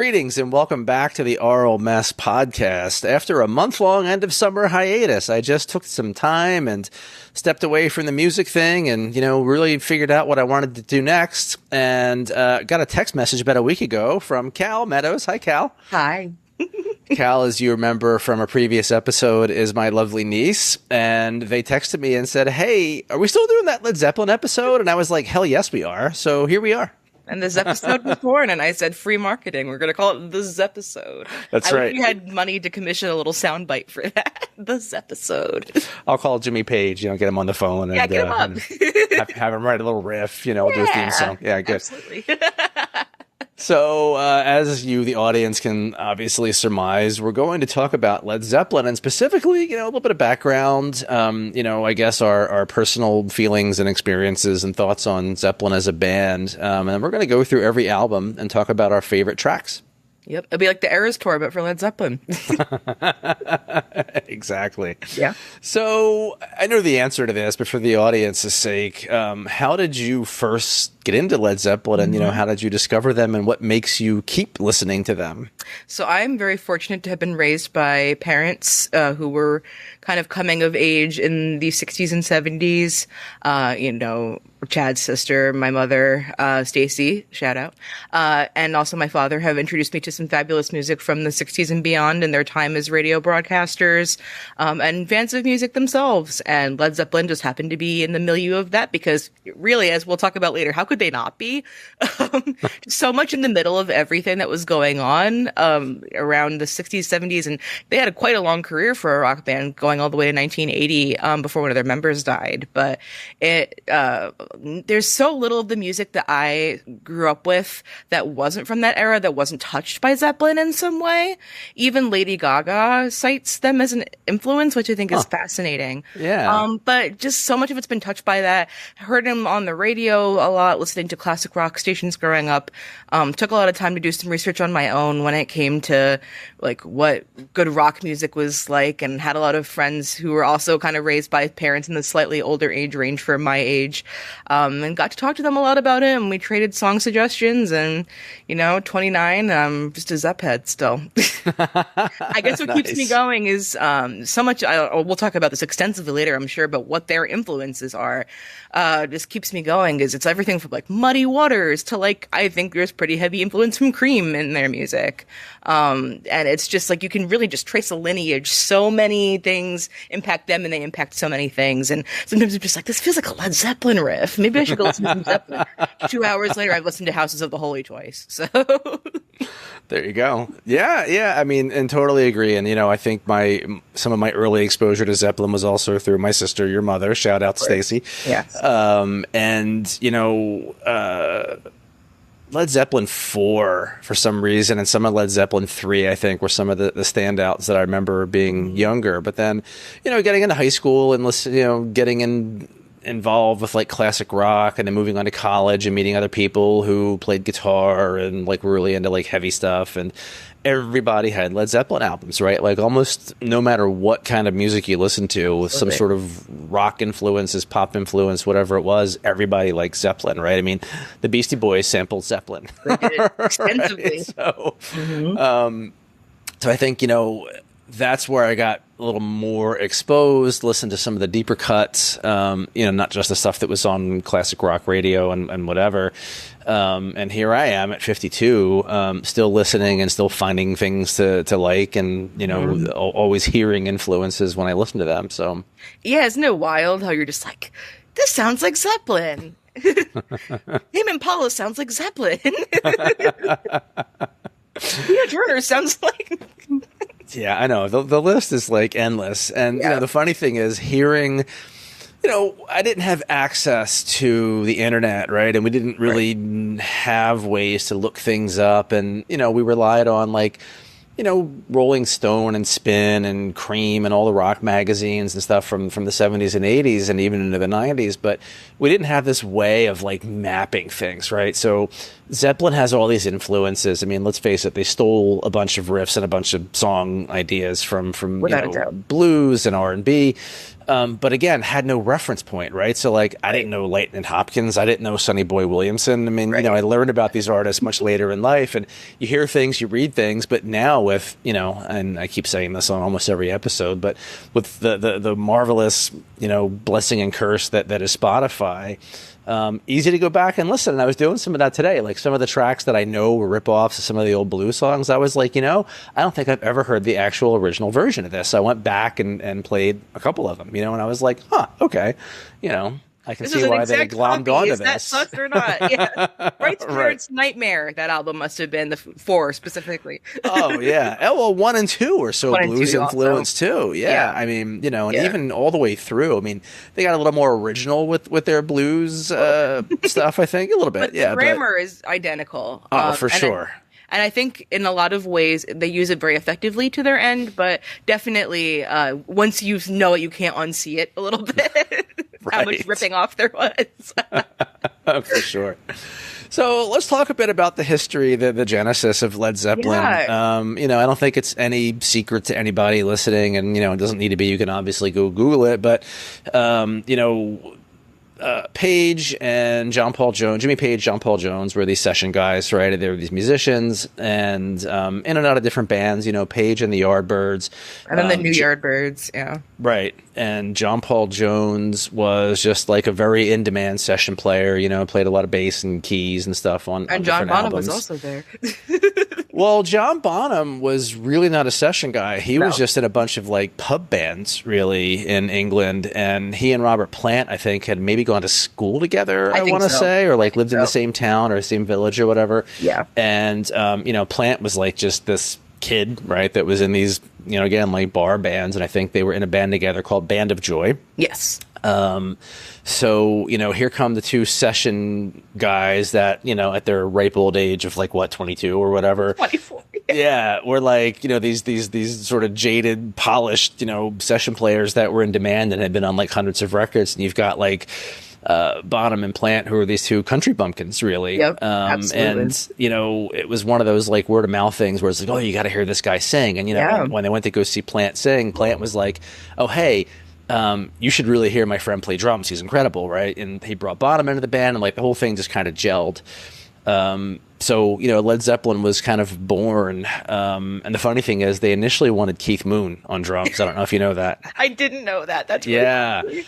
Greetings and welcome back to the Aural Mess podcast. After a month-long end-of-summer hiatus, I just took some time and stepped away from the music thing and, really figured out what I wanted to do next. And got a text message about a week ago from Cal Meadows. Hi, Cal. Hi. Cal, as you remember from a previous episode, is my lovely niece. And they texted me and said, hey, are we still doing that Led Zeppelin episode? And I was like, hell yes, we are. So here we are. And this episode was born, and I said free marketing. We're going to call it the Zepisode. That's right. I wish we had money to commission a little soundbite for that. The Zepisode. I'll call Jimmy Page, get him on the phone. And, get him up. and have him write a little riff, we'll do a theme song. Yeah, good. Absolutely. So, as you, the audience, can obviously surmise, we're going to talk about Led Zeppelin and specifically, a little bit of background, I guess our personal feelings and experiences and thoughts on Zeppelin as a band. And then we're going to go through every album and talk about our favorite tracks. Yep. It'll be like the Eras Tour, but for Led Zeppelin. Exactly. Yeah. So I know the answer to this, but for the audience's sake, how did you first get into Led Zeppelin and, how did you discover them and what makes you keep listening to them? So I'm very fortunate to have been raised by parents who were kind of coming of age in the 60s and 70s. Chad's sister, my mother, Stacy, shout out, and also my father have introduced me to some fabulous music from the 60s and beyond in their time as radio broadcasters and fans of music themselves. And Led Zeppelin just happened to be in the milieu of that because really, as we'll talk about later, how could they not be? So much in the middle of everything that was going on around the 60s, 70s, and they had quite a long career for a rock band going all the way to 1980 before one of their members died. But there's so little of the music that I grew up with that wasn't from that era, that wasn't touched by Zeppelin in some way. Even Lady Gaga cites them as an influence, which I think is fascinating. Yeah. But just so much of it's been touched by that. I heard him on the radio a lot, listening to classic rock stations growing up. Took a lot of time to do some research on my own when it came to like what good rock music was like, and had a lot of friends who were also kind of raised by parents in the slightly older age range for my age. And got to talk to them a lot about it, and we traded song suggestions, and, 29, I'm just a Zepp head still. I guess what keeps me going is so much, we'll talk about this extensively later, I'm sure, but what their influences are just keeps me going, is it's everything from, like, Muddy Waters to, like, I think there's pretty heavy influence from Cream in their music. And it's just, like, you can really just trace a lineage. So many things impact them, and they impact so many things, and sometimes I'm just like, this feels like a Led Zeppelin riff. Maybe I should go listen to some Zeppelin. 2 hours later, I've listened to Houses of the Holy twice. So there you go. Yeah. I mean, and totally agree. And, I think some of my early exposure to Zeppelin was also through my sister, your mother. Shout out to Stacy. Yes. Led Zeppelin 4 for some reason, and some of Led Zeppelin 3, I think, were some of the standouts that I remember being younger. But then, getting into high school and getting involved with like classic rock, and then moving on to college and meeting other people who played guitar and like were really into like heavy stuff, and everybody had Led Zeppelin albums, right? Like almost no matter what kind of music you listen to with some sort of rock influences, pop influence, whatever it was, everybody liked Zeppelin, right? I mean, the Beastie Boys sampled Zeppelin. They did extensively. Right? So I think, that's where I got a little more exposed, listened to some of the deeper cuts, not just the stuff that was on classic rock radio and whatever. And here I am at 52, still listening and still finding things to like, and, always hearing influences when I listen to them. So, yeah, isn't it wild how you're just like, this sounds like Zeppelin. Him and Paula sounds like Zeppelin. Tina Turner sounds like... Yeah, I know. The list is like endless. And, the funny thing is hearing, I didn't have access to the internet, right? And we didn't really have ways to look things up. And, we relied on like Rolling Stone and Spin and Cream and all the rock magazines and stuff from the 70s and 80s and even into the 90s. But we didn't have this way of like mapping things, right? So Zeppelin has all these influences. I mean, let's face it, they stole a bunch of riffs and a bunch of song ideas from blues and R&B. But again, had no reference point, right? So like, I didn't know Lightnin' Hopkins. I didn't know Sonny Boy Williamson. I mean, I learned about these artists much later in life, and you hear things, you read things, but now with, and I keep saying this on almost every episode, but with the marvelous, blessing and curse that is Spotify, easy to go back and listen. And I was doing some of that today. Like some of the tracks that I know were rip-offs of some of the old blues songs. I was like, I don't think I've ever heard the actual original version of this. So I went back and played a couple of them, and I was like, okay, I can see why they glommed onto this. Is that sus or not? Yeah. Right Spirit's Nightmare, that album must have been the 4 specifically. Oh, yeah. Well, 1 and 2 were so blues influenced too. Yeah. I mean, and even all the way through. I mean, they got a little more original with their blues stuff, I think, a little bit. But the grammar is identical. Oh, for sure. And I think in a lot of ways they use it very effectively to their end, but definitely once you know it, you can't unsee it a little bit. How much ripping off there was. For sure. So let's talk a bit about the history, the genesis of Led Zeppelin. Yeah. I don't think it's any secret to anybody listening, and it doesn't need to be. You can obviously go Google it, but Page and John Paul Jones, Jimmy Page, John Paul Jones were these session guys, right? They were these musicians and in and out of different bands, Page and the Yardbirds. And then the New Yardbirds, yeah. Right. And John Paul Jones was just like a very in-demand session player, played a lot of bass and keys and stuff on And John Bonham was also there. Well, John Bonham was really not a session guy. He was just in a bunch of like pub bands, really, in England. And he and Robert Plant, I think, had maybe gone to school together, I want to say, or like lived in the same town or the same village or whatever. Yeah. And, Plant was like just this kid, right, that was in these, again, like bar bands. And I think they were in a band together called Band of Joy. Yes. So, here come the two session guys that, at their ripe old age of like, 22 or whatever. 24. Yeah, we're like, these sort of jaded, polished, session players that were in demand and had been on like hundreds of records. And you've got like Bonham and Plant, who are these two country bumpkins, really. Yep, absolutely. And, it was one of those like word of mouth things where it's like, oh, you got to hear this guy sing. And, when they went to go see Plant sing, Plant was like, oh, hey, you should really hear my friend play drums. He's incredible, right? And he brought Bonham into the band, and like the whole thing just kind of gelled. So, Led Zeppelin was kind of born. And the funny thing is they initially wanted Keith Moon on drums. I don't know if you know that. I didn't know that. That's really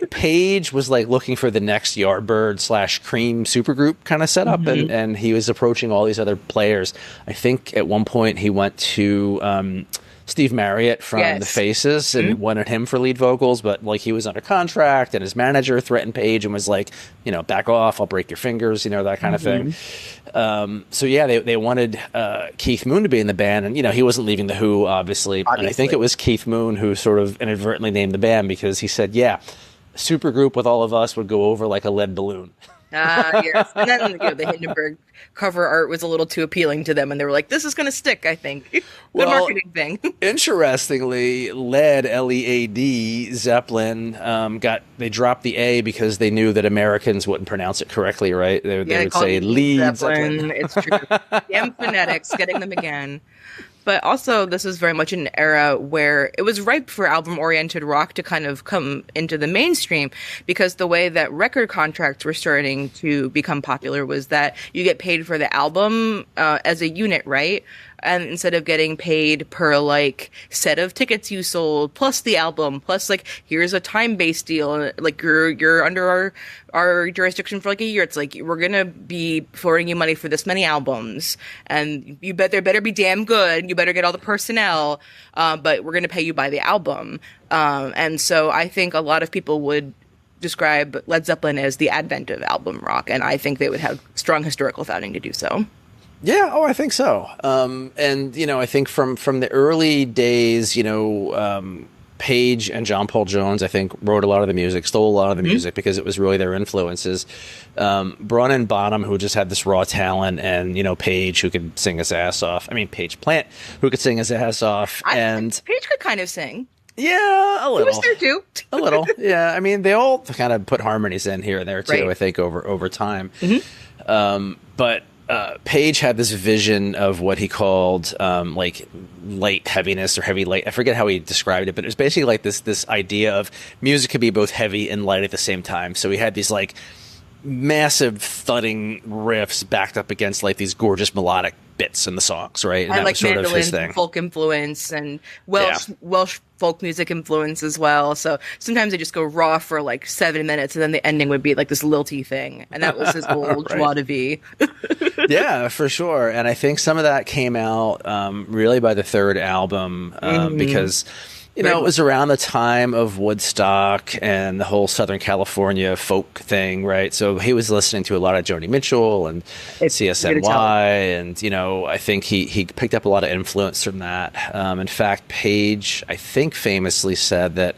Page was like looking for the next Yardbird / Cream supergroup kind of setup, and he was approaching all these other players. I think at one point he went to Steve Marriott from The Faces and wanted him for lead vocals, but like he was under contract and his manager threatened Page and was like, back off, I'll break your fingers, that kind of thing. So yeah, they wanted Keith Moon to be in the band, and he wasn't leaving the Who, obviously. And I think it was Keith Moon who sort of inadvertently named the band because he said, a supergroup with all of us would go over like a lead balloon. Yes. And then the Hindenburg cover art was a little too appealing to them, and they were like, this is going to stick, I think. Good marketing thing. Interestingly, Led, L-E-A-D, Zeppelin, they dropped the A because they knew that Americans wouldn't pronounce it correctly, right? They would say Lead Zeppelin. It's true. Damn phonetics, getting them again. But also, this was very much an era where it was ripe for album-oriented rock to kind of come into the mainstream, because the way that record contracts were starting to become popular was that you get paid for the album as a unit, right? And instead of getting paid per like set of tickets you sold plus the album plus like here's a time-based deal, like you're under our jurisdiction for like a year, it's like we're gonna be forwarding you money for this many albums, and they better be damn good, you better get all the personnel, but we're gonna pay you by the album. And so I think a lot of people would describe Led Zeppelin as the advent of album rock, and I think they would have strong historical founding to do so. Yeah, I think so. And, I think from the early days, Page and John Paul Jones, I think, wrote a lot of the music, stole a lot of the music because it was really their influences. Brun and Bonham, who just had this raw talent, and, you know, Page, who could sing his ass off. I mean, Page Plant, who could sing his ass off. And Page could kind of sing. Yeah, a little. He was there too. A little, yeah. I mean, they all kind of put harmonies in here and there too. Right. I think over time. But Page had this vision of what he called like light heaviness or heavy light. I forget how he described it, but it was basically like this idea of music could be both heavy and light at the same time. So he had these like massive thudding riffs backed up against like these gorgeous melodic bits in the songs, right? And I that like was sort of his mandolin thing. folk influence and Welsh folk music influence as well. So sometimes they just go raw for like 7 minutes, and then the ending would be like this lilty thing, and that was his whole joie de vie. Yeah, for sure. And I think some of that came out really by the third album because, you know, it was around the time of Woodstock and the whole Southern California folk thing, right? So he was listening to a lot of Joni Mitchell and CSNY, and, you know, I think he picked up a lot of influence from that. In fact, Page, I think, famously said that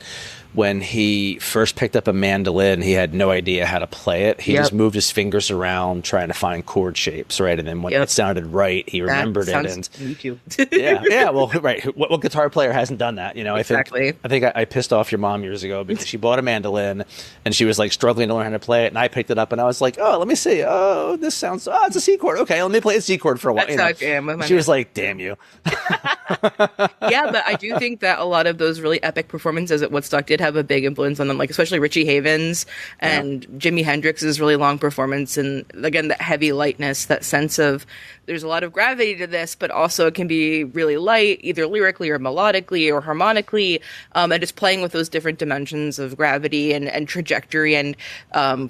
when he first picked up a mandolin, he had no idea how to play it. He just moved his fingers around trying to find chord shapes, right? And then when it sounded right, he remembered it. And me too. yeah. Well, right. What guitar player hasn't done that? You know, Exactly. I think I pissed off your mom years ago because she bought a mandolin and she was like struggling to learn how to play it, and I picked it up and I was like, oh, let me see. Oh, this sounds. Oh, it's a C chord. Okay, let me play a C chord for a while. That's how I am with my She was like, damn you. Yeah, but I do think that a lot of those really epic performances at Woodstock did have a big influence on them, like especially Richie Havens and Jimi Hendrix's really long performance, and again that heavy lightness, that sense of there's a lot of gravity to this, but also it can be really light, either lyrically or melodically or harmonically, and just playing with those different dimensions of gravity and trajectory and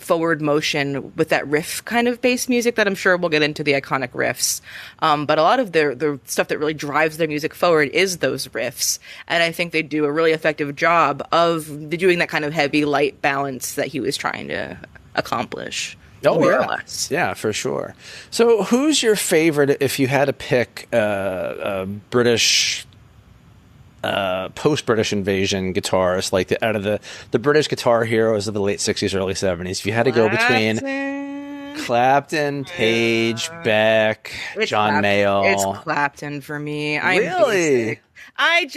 forward motion with that riff kind of bass music that I'm sure we'll get into the iconic riffs. But a lot of the stuff that really drives their music forward is those riffs, and I think they do a really effective job of doing that kind of heavy light balance that he was trying to accomplish. Oh, more yeah. or less. Yeah, for sure. So who's your favorite, if you had to pick a British, post-British invasion guitarist, like out of the British guitar heroes of the late 60s, early 70s? If you had to go between Clapton, Page, Beck, John Mayall. It's Clapton for me. Really? I'm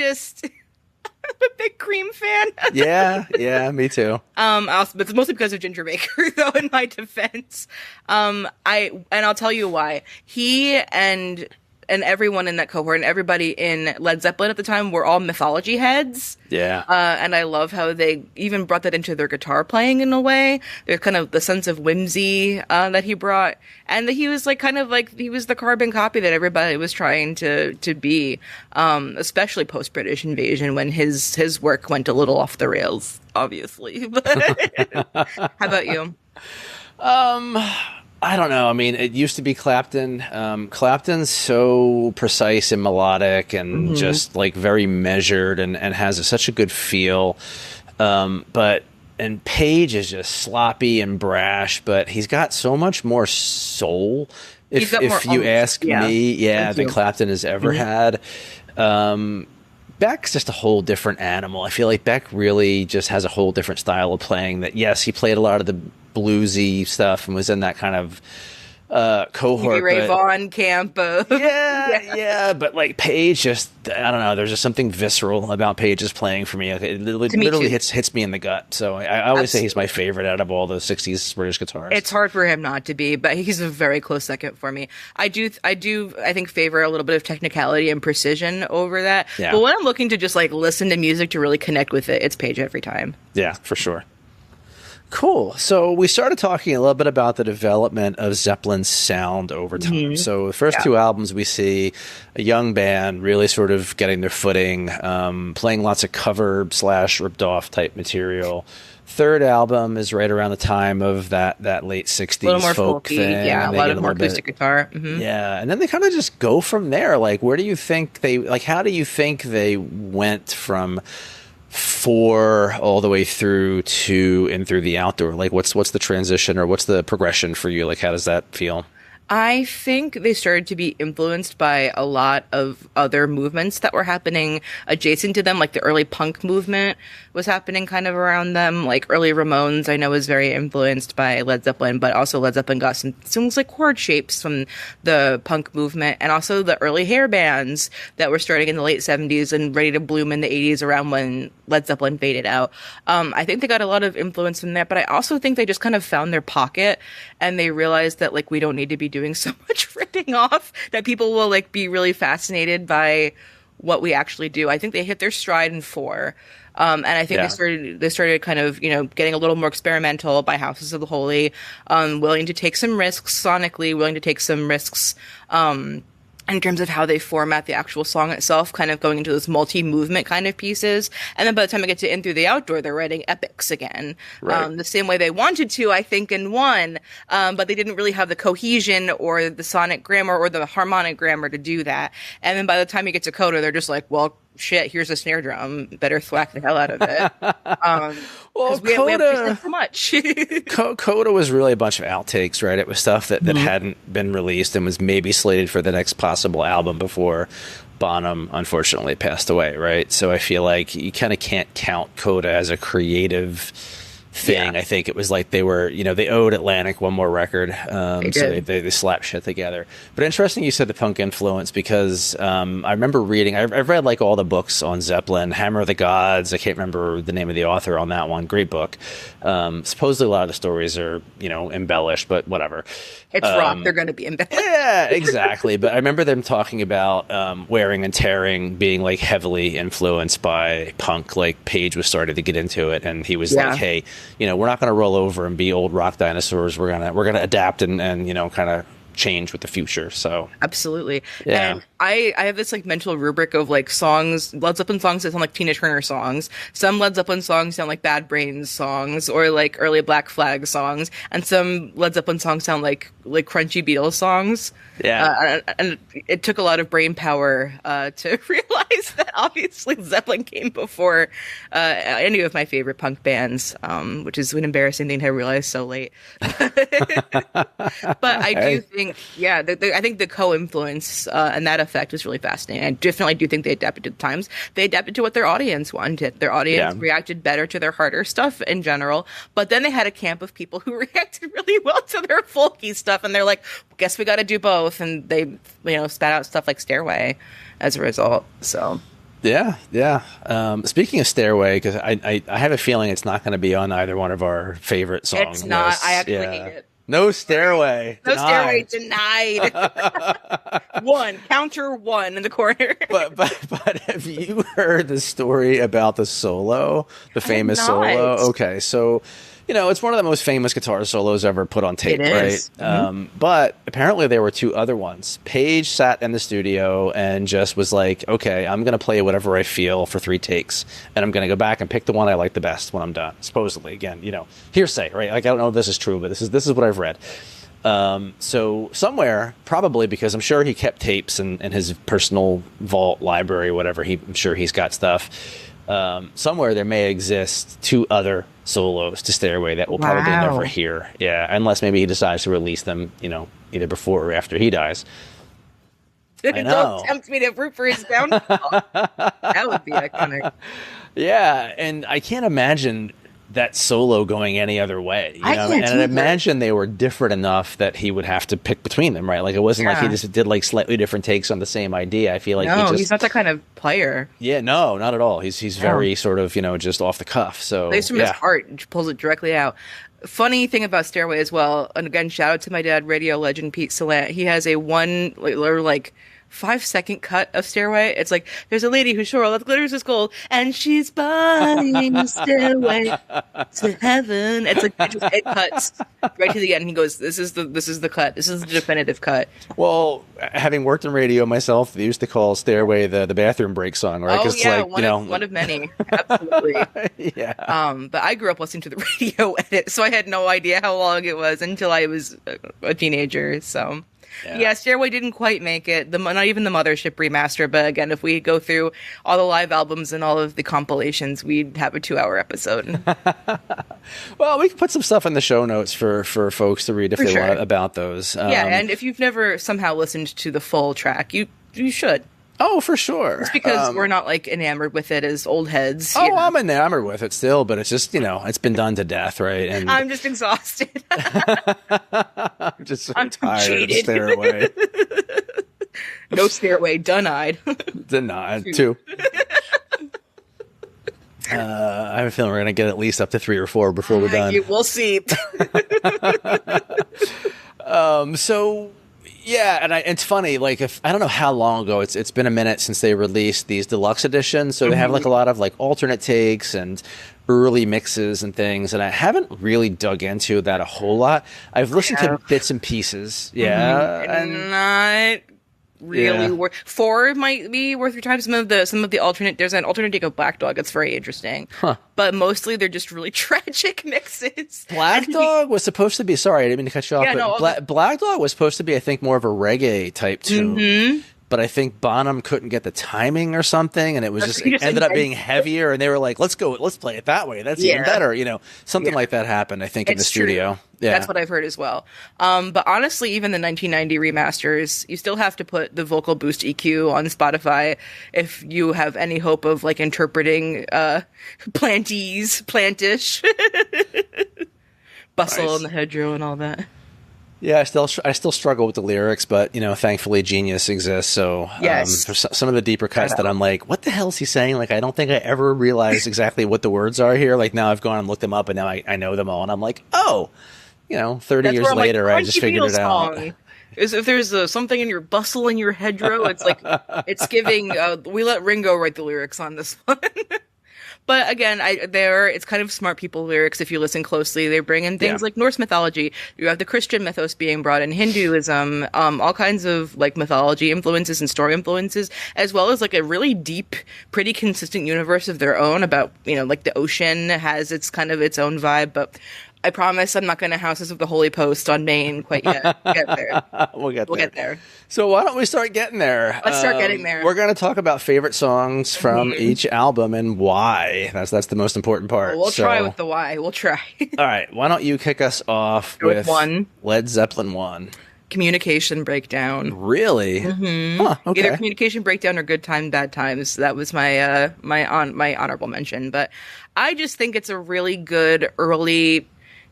a big Cream fan. Yeah, me too. But it's mostly because of Ginger Baker, though. In my defense, I'll tell you why. He and everyone in that cohort and everybody in Led Zeppelin at the time were all mythology heads. Yeah. And I love how they even brought that into their guitar playing in a way. There's kind of the sense of whimsy that he brought, and that he was he was the carbon copy that everybody was trying to be, especially post British invasion when his work went a little off the rails, obviously. How about you? I don't know. I mean, it used to be Clapton. Clapton's so precise and melodic and just like very measured and has such a good feel. And Page is just sloppy and brash, but he's got so much more soul. If you ask me, than Clapton has ever had. Beck's just a whole different animal. I feel like Beck really just has a whole different style of playing. That yes, he played a lot of the bluesy stuff and was in that kind of cohort. Ray Vaughan camp. But like Page, just I don't know. There's just something visceral about Page's playing for me. It literally hits me in the gut. So I always say he's my favorite out of all the '60s British guitarists. It's hard for him not to be, but he's a very close second for me. I think favor a little bit of technicality and precision over that. Yeah. But when I'm looking to just like listen to music to really connect with it, it's Page every time. Yeah, for sure. Cool. So we started talking a little bit about the development of Zeppelin's sound over time. So the first two albums, we see a young band really sort of getting their footing, playing lots of cover / ripped off type material. Third album is right around the time of that late 60s a little more folk folky, thing. yeah, a lot of more acoustic guitar. Yeah, and then they kind of just go from there. Like, how do you think they went from 4 all the way through to and through the outdoor? Like what's the transition or what's the progression for you? Like how does that feel? I think they started to be influenced by a lot of other movements that were happening adjacent to them, like the early punk movement was happening kind of around them. Like early Ramones, I know, was very influenced by Led Zeppelin, but also Led Zeppelin got some things like chord shapes from the punk movement, and also the early hair bands that were starting in the late 70s and ready to bloom in the 80s around when Led Zeppelin faded out. I think they got a lot of influence from that, but I also think they just kind of found their pocket and they realized that like we don't need to be doing so much ripping off, that people will like be really fascinated by what we actually do. I think they hit their stride in four. And I think they started kind of, you know, getting a little more experimental by Houses of the Holy, willing to take some risks sonically, willing to take some risks, in terms of how they format the actual song itself, kind of going into those multi-movement kind of pieces. And then by the time I get to In Through the Outdoor, they're writing epics again. Right. The same way they wanted to, I think, in one, but they didn't really have the cohesion or the sonic grammar or the harmonic grammar to do that. And then by the time you get to Coda, they're just like, well, shit, here's a snare drum. Better thwack the hell out of it. Well, we have so much. Coda was really a bunch of outtakes, right? It was stuff that hadn't been released and was maybe slated for the next possible album before Bonham unfortunately passed away, right? So I feel like you kind of can't count Coda as a creative thing. Yeah. I think it was like they were, you know, they owed Atlantic one more record, so they slapped shit together. But interesting you said the punk influence, because I remember reading, I've read like all the books on Zeppelin, Hammer of the Gods, I can't remember the name of the author on that one, great book. Supposedly a lot of the stories are, you know, embellished, but whatever. It's rock, they're going to be embellished. Yeah, exactly. But I remember them talking about Wearing and Tearing being like heavily influenced by punk. Like Page was starting to get into it, and he was like, "Hey, you know, we're not going to roll over and be old rock dinosaurs. We're gonna adapt and you know, kind of change with the future." So absolutely. Yeah. And I have this like mental rubric of like songs, Led Zeppelin songs that sound like Tina Turner songs. Some Led Zeppelin songs sound like Bad Brains songs or like early Black Flag songs, and some Led Zeppelin songs sound like crunchy Beatles songs. Yeah. And it took a lot of brain power to realize that obviously Zeppelin came before any of my favorite punk bands, which is an embarrassing thing to realize so late. But I do think, I think the co-influence and that effect was really fascinating. I definitely do think they adapted to the times. They adapted to what their audience wanted. Their audience reacted better to their harder stuff in general. But then they had a camp of people who reacted really well to their folky stuff, and they're like, guess we got to do both. And they, you know, spat out stuff like Stairway as a result. So. Yeah. Speaking of Stairway, because I have a feeling it's not going to be on either one of our favorite songs. It's not. Lists. I actually hate it. No Stairway. No Stairway denied. Counter one in the corner. but have you heard the story about the solo, the famous solo? Okay, so you know, it's one of the most famous guitar solos ever put on tape, right? But apparently there were two other ones. Page sat in the studio and just was like, okay, I'm going to play whatever I feel for 3 takes. And I'm going to go back and pick the one I like the best when I'm done. Supposedly, again, you know, hearsay, right? Like, I don't know if this is true, but this is what I've read. So somewhere, probably because I'm sure he kept tapes in his personal vault library, whatever, I'm sure he's got stuff. Somewhere there may exist 2 other solos to Stairway that we'll probably never hear. Yeah, unless maybe he decides to release them, you know, either before or after he dies. I know. Don't tempt me to root for his downfall. That would be iconic. Yeah, and I can't imagine that solo going any other way. You know? And I imagine they were different enough that he would have to pick between them, right? Like, it wasn't like he just did like slightly different takes on the same idea. I feel like he's not that kind of player. Yeah, no, not at all. He's very sort of, you know, just off the cuff. So plays from his heart and pulls it directly out. Funny thing about Stairway as well, and again, shout out to my dad, radio legend Pete Salant. He has a 5-second cut of Stairway. It's like, there's a lady who's sure that glitters is gold, and she's buying a stairway to heaven. It's like, it cuts right to the end. And he goes, this is the cut. This is the definitive cut. Well, having worked in radio myself, they used to call Stairway the bathroom break song, right? Oh yeah, one of many. Absolutely. Yeah. But I grew up listening to the radio edit, so I had no idea how long it was until I was a teenager. So. Yeah, Stairway didn't quite make it. Not even the Mothership remaster. But again, if we go through all the live albums and all of the compilations, we'd have a 2-hour episode. Well, we can put some stuff in the show notes for folks to read if they want about those. Yeah, and if you've never somehow listened to the full track, you should. Oh, for sure. It's because we're not like enamored with it as old heads. Oh, I'm enamored with it still, but it's just, it's been done to death, right? And I'm just exhausted. I'm just so tired of Stairway. No Stairway, denied. Denied, too. I have a feeling we're going to get at least up to 3 or 4 before we're done. We'll see. So... Yeah, and it's funny, like, I don't know how long ago, it's been a minute since they released these deluxe editions, so they have, like, a lot of, like, alternate takes and early mixes and things, and I haven't really dug into that a whole lot. I've listened to bits and pieces, and not really worth. 4 might be worth your time. Some of the alternate, there's an alternate take of Black Dog that's very interesting, but mostly they're just really tragic mixes. Black Dog was supposed to be, sorry, I didn't mean to cut you off, but Black Dog was supposed to be, I think, more of a reggae type tune. But I think Bonham couldn't get the timing or something, and it was it ended up being heavier, and they were like, let's play it that way. That's even better. Something like that happened, I think, in the studio. True. Yeah. That's what I've heard as well. But honestly, even the 1990 remasters, you still have to put the vocal boost EQ on Spotify if you have any hope of like interpreting plantish, bustle in the hedgerow and all that. Yeah, I still struggle with the lyrics, but thankfully Genius exists. So for some of the deeper cuts that I'm like, what the hell is he saying? Like, I don't think I ever realized exactly what the words are here. Like now I've gone and looked them up, and now I know them all, and I'm like, oh, 30 years later, I just figured it out. Is if there's something in your bustle in your hedgerow, it's like it's giving. We let Ringo write the lyrics on this one. But again, it's kind of smart people lyrics if you listen closely. They bring in things like Norse mythology. You have the Christian mythos being brought in, Hinduism, all kinds of like mythology influences and story influences, as well as like a really deep, pretty consistent universe of their own about, like the ocean has its kind of its own vibe. But I promise I'm not going to Houses of the Holy Post on Maine quite yet. We'll get there. We'll get there. So why don't we start getting there? Let's start getting there. We're going to talk about favorite songs from each album and why. That's the most important part. We'll try with the why. We'll try. All right. Why don't you kick us off with one? Led Zeppelin 1. Communication Breakdown. Really? Huh, okay. Either Communication Breakdown or Good Time, Bad Times. That was my my honorable mention. But I just think it's a really good early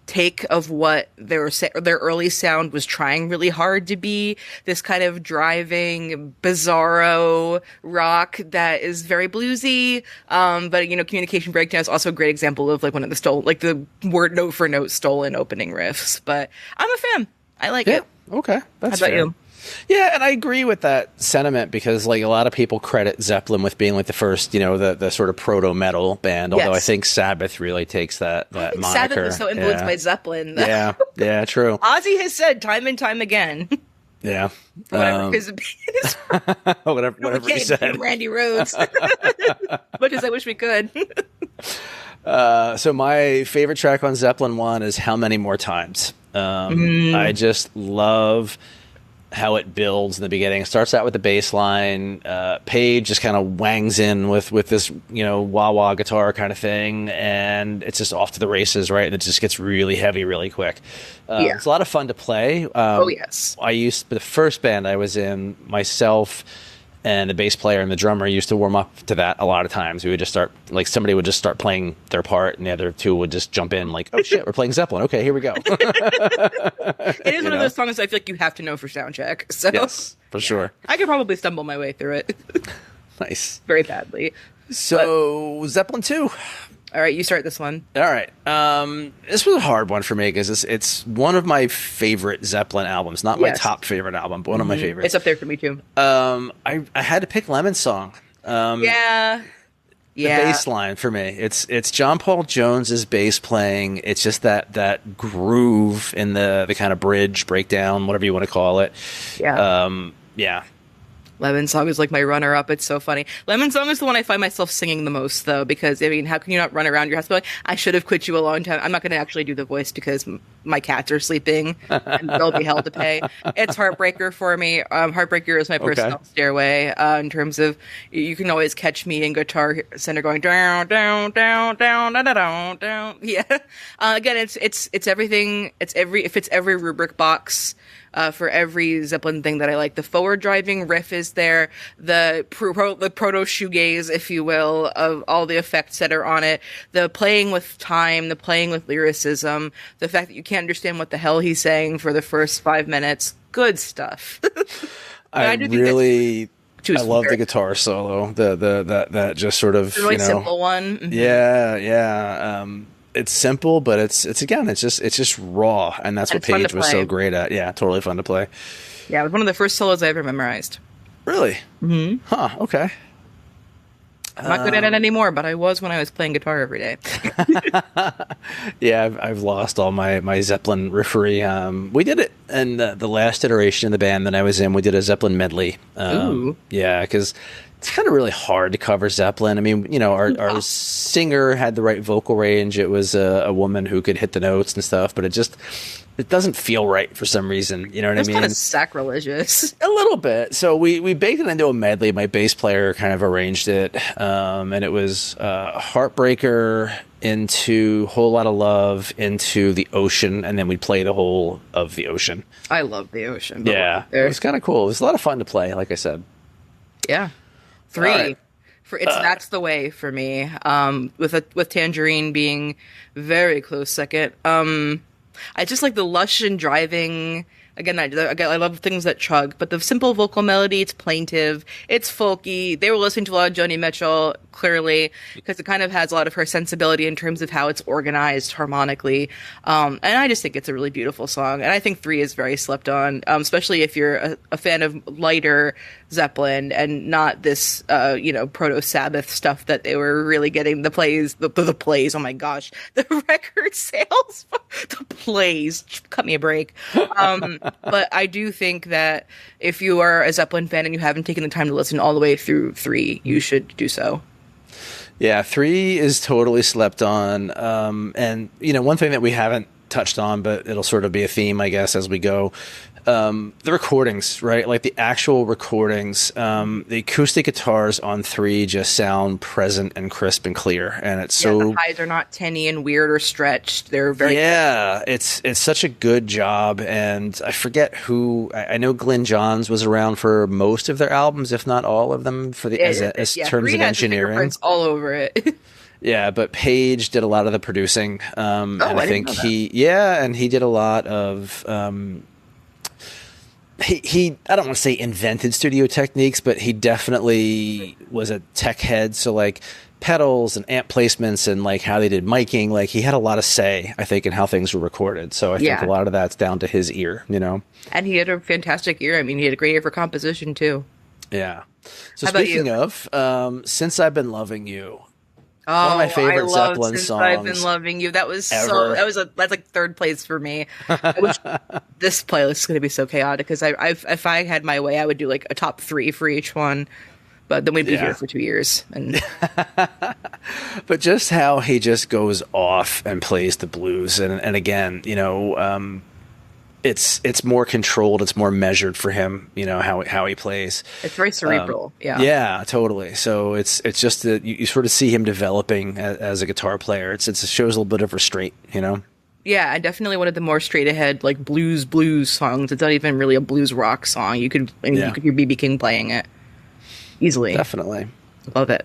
take of what their early sound was trying really hard to be, this kind of driving bizarro rock that is very bluesy, but Communication Breakdown is also a great example of like one of the word note for note stolen opening riffs. But I'm a fan. I like it. Okay, that's how about fair. you? Yeah, and I agree with that sentiment because, like, a lot of people credit Zeppelin with being like the first, the sort of proto-metal band. Although I think Sabbath really takes that moniker. Sabbath was so influenced by Zeppelin. Yeah, true. Ozzy has said time and time again. Yeah, whatever his opinion is. whatever he said. Randy Rhoads, much as I wish we could. So my favorite track on Zeppelin 1 is "How Many More Times." I just love how it builds in the beginning. It starts out with the bass line. Page just kind of wangs in with this, wah-wah guitar kind of thing, and it's just off to the races, right? And it just gets really heavy really quick. It's a lot of fun to play. Yes. The first band I was in, myself and the bass player and the drummer used to warm up to that a lot of times. We would just start, like, somebody would just start playing their part, and the other two would just jump in, like, oh shit, we're playing Zeppelin. Okay, here we go. It is one of those songs I feel like you have to know for soundcheck. So yes, for sure. I could probably stumble my way through it. Nice. Very badly. So, Zeppelin 2. All right, you start this one. All right. This was a hard one for me because it's one of my favorite Zeppelin albums. Not my top favorite album, but one of my favorites. It's up there for me, too. I had to pick Lemon's Song. The bass line for me. It's John Paul Jones's bass playing. It's just that groove in the kind of bridge, breakdown, whatever you want to call it. Yeah. Lemon Song is like my runner-up. It's so funny. Lemon Song is the one I find myself singing the most, though, because, I mean, how can you not run around your house going, I should have quit you a long time. I'm not going to actually do the voice because my cats are sleeping and they'll be held to pay. It's Heartbreaker for me. Heartbreaker is my personal stairway in terms of you can always catch me in Guitar Center going down, down, down, down, down, down, down. Yeah. Again, it's everything. It fits every rubric box. For every Zeppelin thing that I like. The forward driving riff is there, the proto shoegaze, if you will, of all the effects that are on it, the playing with time, the playing with lyricism, the fact that you can't understand what the hell he's saying for the first 5 minutes. Good stuff. I love the guitar solo. That just sort of, the really simple one. Mm-hmm. Yeah. It's simple, but it's just raw, and that's what Page was so great at. Yeah, totally fun to play. Yeah, it was one of the first solos I ever memorized. Really? Mm-hmm. Huh. Okay. I'm not good at it anymore, but I was when I was playing guitar every day. Yeah, I've lost all my Zeppelin riffery. We did it in the last iteration of the band that I was in. We did a Zeppelin medley. Ooh. Yeah, because it's kind of really hard to cover Zeppelin. I mean, you know, our singer had the right vocal range. It was a woman who could hit the notes and stuff, but it doesn't feel right for some reason. You know what I mean? It's kind of sacrilegious. A little bit. So we baked it into a medley. My bass player kind of arranged it. And it was Heartbreaker into Whole Lotta Love into The Ocean, and then we'd play the whole of The Ocean. I love The Ocean. Yeah. It was kind of cool. It was a lot of fun to play, like I said. Yeah. 3. Right. That's the way for me. With Tangerine being very close second. I just like the lush and driving. Again, I love things that chug, but the simple vocal melody, it's plaintive, it's folky. They were listening to a lot of Joni Mitchell, clearly, because it kind of has a lot of her sensibility in terms of how it's organized harmonically. And I just think it's a really beautiful song. And I think 3 is very slept on, especially if you're a fan of lighter Zeppelin and not this, proto-Sabbath stuff that they were really getting the plays. Oh my gosh, the record sales, the plays, cut me a break. But I do think that if you are a Zeppelin fan and you haven't taken the time to listen all the way through 3, you should do so. Yeah, 3 is totally slept on. And, one thing that we haven't touched on, but it'll sort of be a theme, I guess, as we go. The recordings, right? Like the actual recordings, the acoustic guitars on 3 just sound present and crisp and clear, and it's the highs are not tinny and weird or stretched. They're very it's such a good job, and I forget who. I know Glenn Johns was around for most of their albums, if not all of them, for the as terms of engineering, all over it. Yeah, but Page did a lot of the producing, and I think he did a lot of. He I don't want to say invented studio techniques, but he definitely was a tech head. So like pedals and amp placements and like how they did miking, like he had a lot of say, I think, in how things were recorded. So I think a lot of that's down to his ear, And he had a fantastic ear. I mean, he had a great ear for composition too. Yeah. So speaking of, Since I've Been Loving You. One of my favorite Zeppelin songs. I've Been Loving You. That was that's like third place for me. I wish this playlist is going to be so chaotic because if I had my way, I would do like a top 3 for each one. But then we'd be here for 2 years. And but just how he just goes off and plays the blues, and again, it's more controlled, it's more measured for him, how he plays. It's very cerebral. Yeah, totally. So it's just that you sort of see him developing as a guitar player. It shows a little bit of restraint, Yeah, and definitely one of the more straight ahead like blues songs. It's not even really a blues rock song. You could hear B.B. King playing it easily. Definitely. Love it.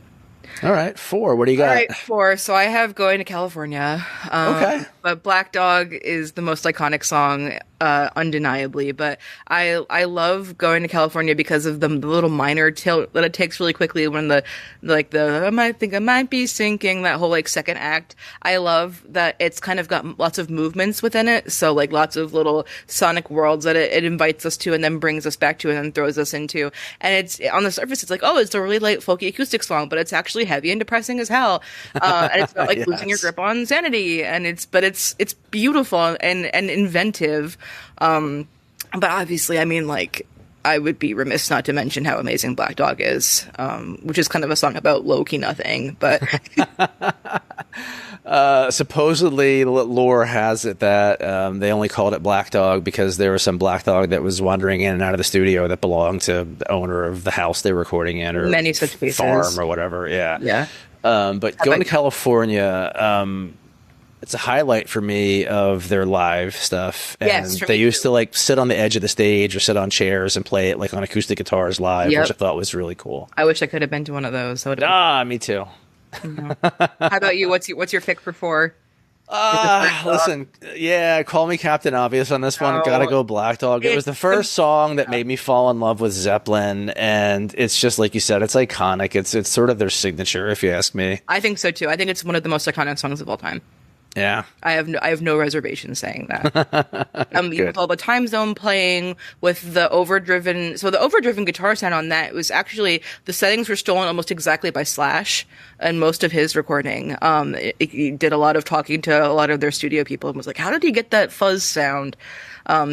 All right, 4. What do you got? All right, 4. So I have Going to California. Okay. But Black Dog is the most iconic song, undeniably. But I love Going to California because of the little minor tilt that it takes really quickly when I might be sinking, that whole like second act. I love that it's kind of got lots of movements within it. So like lots of little sonic worlds that it invites us to and then brings us back to and then throws us into. And it's on the surface, it's like, oh, it's a really light folky acoustic song, but it's actually heavy and depressing as hell. And it's about like losing your grip on sanity. And it's beautiful and inventive. But obviously, I mean, like, I would be remiss not to mention how amazing Black Dog is, which is kind of a song about low-key nothing, but... Supposedly, lore has it that they only called it Black Dog because there was some black dog that was wandering in and out of the studio that belonged to the owner of the house they were recording in, or many such cases. Farm or whatever. Yeah. Yeah. But going to California, it's a highlight for me of their live stuff. And yes, they used to like sit on the edge of the stage or sit on chairs and play it like on acoustic guitars live, which I thought was really cool. I wish I could have been to one of those. Me too. How about you? What's your pick for 4? Listen, call me Captain Obvious on this one. Gotta go Black Dog. It was the first song that made me fall in love with Zeppelin, and it's just like you said, it's iconic. It's sort of their signature, if you ask me. I think so too. I think it's one of the most iconic songs of all time. Yeah, I have no reservation saying that. With all the time zone playing, with the overdriven guitar sound on that, it was actually, the settings were stolen almost exactly by Slash and most of his recording. He did a lot of talking to a lot of their studio people and was like, how did he get that fuzz sound?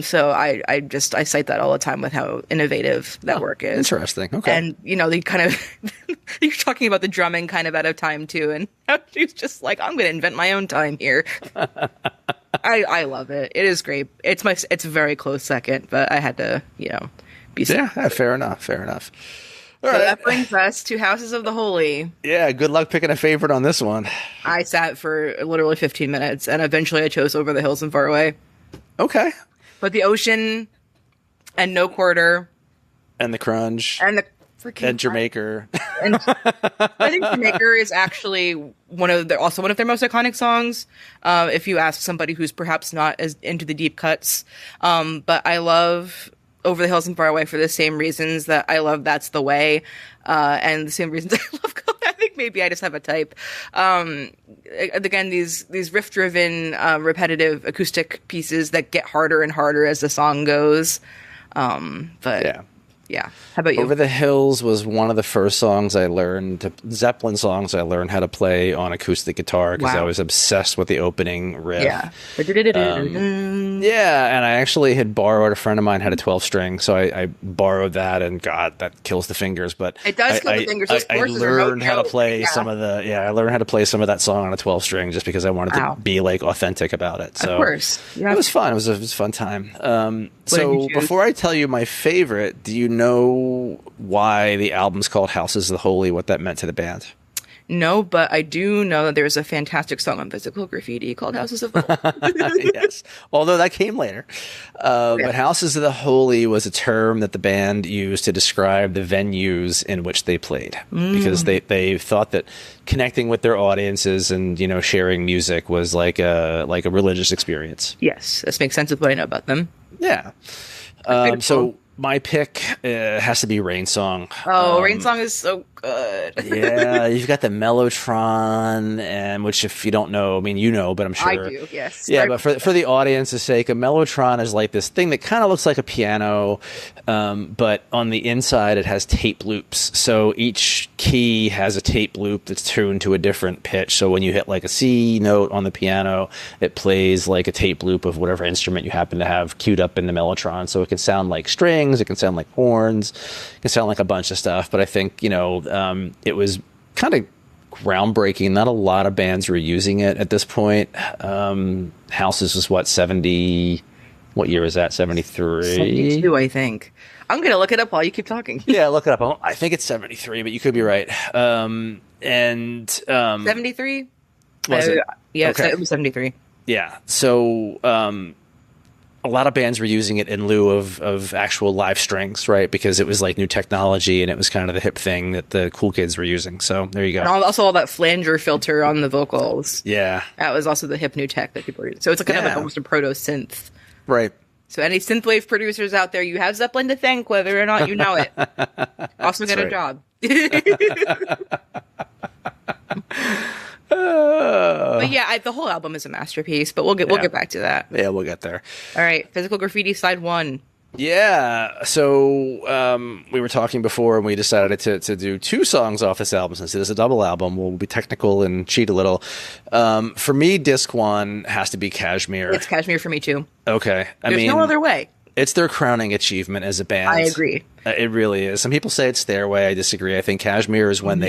So I cite that all the time with how innovative that work is. Interesting. Okay. And, they kind of, you're talking about the drumming kind of out of time too. And she's just like, I'm going to invent my own time here. I love it. It is great. It's a very close second, but I had to, be fair enough. All right. right. That brings us to Houses of the Holy. Yeah, good luck picking a favorite on this one. I sat for literally 15 minutes, and eventually I chose Over the Hills and Far Away. Okay. But the ocean, and No Quarter, and the Crunch, and the freaking and Jamaica. And I think Jamaica is actually one of their most iconic songs. If you ask somebody who's perhaps not as into the deep cuts, but I love Over the Hills and Far Away for the same reasons that I love That's the Way, and the same reasons I love. I think maybe I just have a type. Again, these riff-driven, repetitive acoustic pieces that get harder and harder as the song goes. Yeah. How about you? Over the Hills was one of the first songs I learned, Zeppelin songs I learned how to play on acoustic guitar because I was obsessed with the opening riff. Yeah. And I actually had borrowed, a friend of mine had a 12-string, so I borrowed that, and God, that kills the fingers. But it does kill the fingers. I learned how to play I learned how to play some of that song on a 12-string just because I wanted to be like authentic about it. So of course. Yeah. It was fun. It was a fun time. So before I tell you my favorite, do you know why the album's called Houses of the Holy, what that meant to the band? No, but I do know that there's a fantastic song on Physical Graffiti called Houses of the Holy. Yes, although that came later. But Houses of the Holy was a term that the band used to describe the venues in which they played, because they thought that connecting with their audiences and sharing music was like a religious experience. Yes, this makes sense with what I know about them. Yeah. So my pick has to be Rain Song. Oh, Rain Song is so good. Yeah, you've got the Mellotron, and which, if you don't know, I mean, but I'm sure. I do, yes. Yeah, but for the audience's sake, a Mellotron is like this thing that kind of looks like a piano, but on the inside it has tape loops. So each key has a tape loop that's tuned to a different pitch. So when you hit like a C note on the piano, it plays like a tape loop of whatever instrument you happen to have queued up in the Mellotron. So it can sound like strings, it can sound like horns, it can sound like a bunch of stuff. But I think, it was kind of groundbreaking. Not a lot of bands were using it at this point. Houses was 70, what year was that? 73? 72, I think. I'm going to look it up while you keep talking. Yeah, look it up. I think it's 73, but you could be right. 73? Was it? Yeah, okay. It was 73. Yeah. So a lot of bands were using it in lieu of actual live strings, right? Because it was like new technology, and it was kind of the hip thing that the cool kids were using. So there you go. And also all that flanger filter on the vocals. Yeah. That was also the hip new tech that people were using. So it's kind of like almost a proto-synth. Right. So any synthwave producers out there, you have Zeppelin to thank, whether or not you know it. Also get a job. But yeah, the whole album is a masterpiece, but we'll get back to that. Yeah, we'll get there. All right, Physical Graffiti side 1. Yeah, so we were talking before, and we decided to do 2 songs off this album. Since it is a double album, we'll be technical and cheat a little. For me, disc 1 has to be Kashmir. It's Kashmir for me too. Okay, There's no other way. It's their crowning achievement as a band. I agree. It really is. Some people say it's Stairway. I disagree. I think Kashmir is when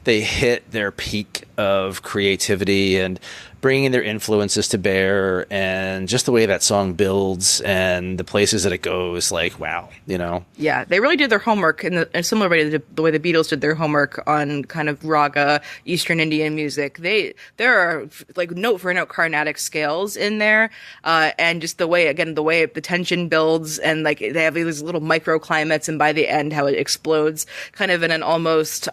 they hit their peak of creativity and bringing their influences to bear, and just the way that song builds and the places that it goes. Like, wow, you know. Yeah, they really did their homework in a similar way to the way the Beatles did their homework on kind of raga, Eastern Indian music. There are like note for note Carnatic scales in there, and just the way the tension builds, and like they have these little microclimates, and by the end how it explodes, kind of in an almost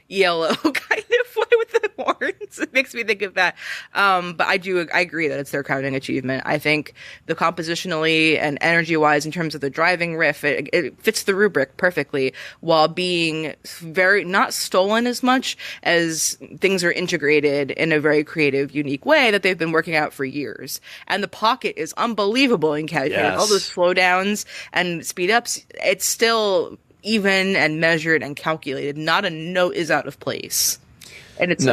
yellow kind of way with the horns. It makes me think of that. But I agree that it's their crowning achievement. I think the compositionally and energy wise, in terms of the driving riff, it fits the rubric perfectly, while being very not stolen as much as things are integrated in a very creative, unique way that they've been working out for years. And the pocket is unbelievable in Kashmir. Yes. All those slowdowns and speed ups, it's still even and measured and calculated. Not a note is out of place. And it's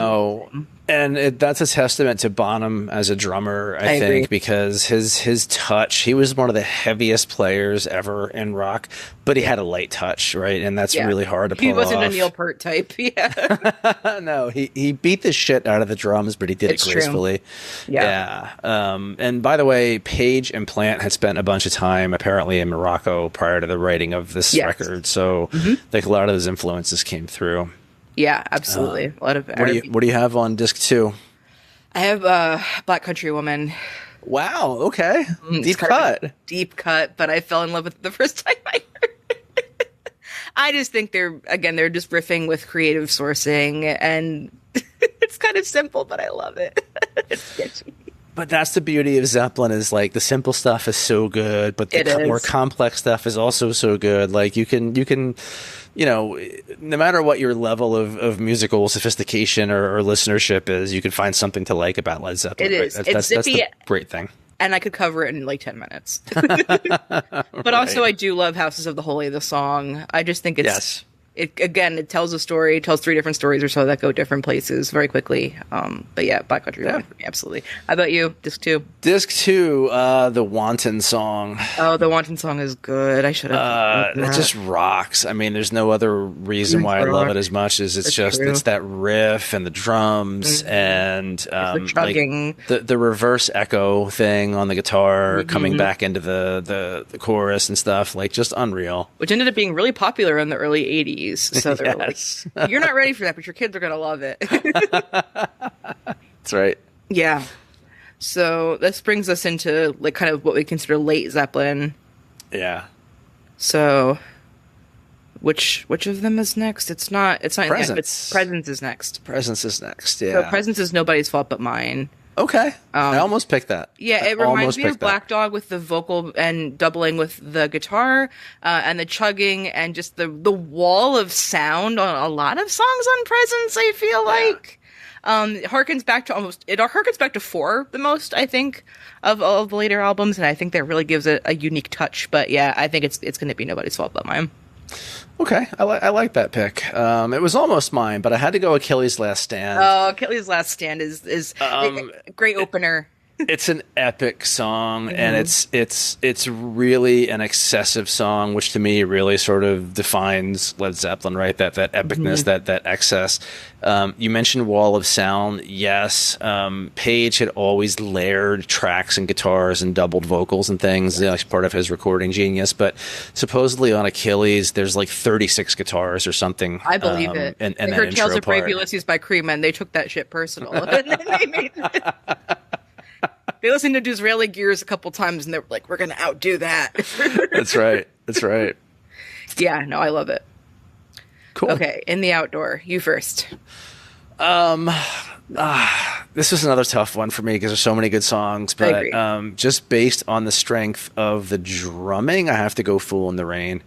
that's a testament to Bonham as a drummer, I think, agree. because his touch, he was one of the heaviest players ever in rock, but he had a light touch, right? And that's really hard to pull off. He wasn't a Neil Peart type, yeah. No, he beat the shit out of the drums, but he did it gracefully. True. Yeah. And by the way, Page and Plant had spent a bunch of time apparently in Morocco prior to the writing of this record, so like a lot of those influences came through. Yeah, absolutely. A lot of what do you have on disc 2? I have Black Country Woman. Wow, okay. Deep cut. But I fell in love with it the first time I heard it. I just think they're just riffing with creative sourcing, and it's kind of simple, but I love it. It's sketchy. But that's the beauty of Zeppelin, is like the simple stuff is so good, but the more complex stuff is also so good. Like you can, you know, no matter what your level of musical sophistication or listenership is, you can find something to like about Led Zeppelin. It is. Right? It's that's zippy, the great thing. And I could cover it in like 10 minutes. But also I do love Houses of the Holy, the song. I just think it's... It tells a story. It tells 3 different stories or so that go different places very quickly. But yeah, Black Country Woman for me, absolutely. How about you? Disc 2? Disc 2, the Wanton song. Oh, the Wanton song is good. I should have. It just rocks. I mean, there's no other reason why I love it as much as it's that riff and the drums and the chugging. Like the reverse echo thing on the guitar coming back into the chorus and stuff. Like, just unreal. Which ended up being really popular in the early 80s. So they're like, you're not ready for that, but your kids are going to love it. That's right. Yeah. So this brings us into like kind of what we consider late Zeppelin. Yeah. So which of them is next? It's not Presence. Presence is next. Presence is next. Yeah. So Presence is Nobody's Fault But Mine. Okay. I almost picked that. Yeah, it reminds me of Black Dog with the vocal and doubling with the guitar, and the chugging and just the wall of sound on a lot of songs on Presence, I feel like. It harkens back to 4 the most, I think, of all of the later albums, and I think that really gives it a unique touch. But yeah, I think it's going to be Nobody's Fault But Mine. Okay, I like that pick. It was almost mine, but I had to go Achilles' Last Stand. Oh, Achilles' Last Stand is a great opener. It's an epic song, and it's really an excessive song, which to me really sort of defines Led Zeppelin, right? That epicness, that excess. You mentioned wall of sound. Yes, Page had always layered tracks and guitars and doubled vocals and things. That's part of his recording genius. But supposedly on Achilles, there's like 36 guitars or something. I believe it. And I heard Tales of Brave Ulysses by Cream, and they took that shit personal. And then they made it. They listened to Disraeli Gears a couple times, and they were like, we're going to outdo that. That's right. Yeah, no, I love it. Cool. Okay, in the outdoor, you first. This was another tough one for me because there's so many good songs, but just based on the strength of the drumming, I have to go Fool in the Rain.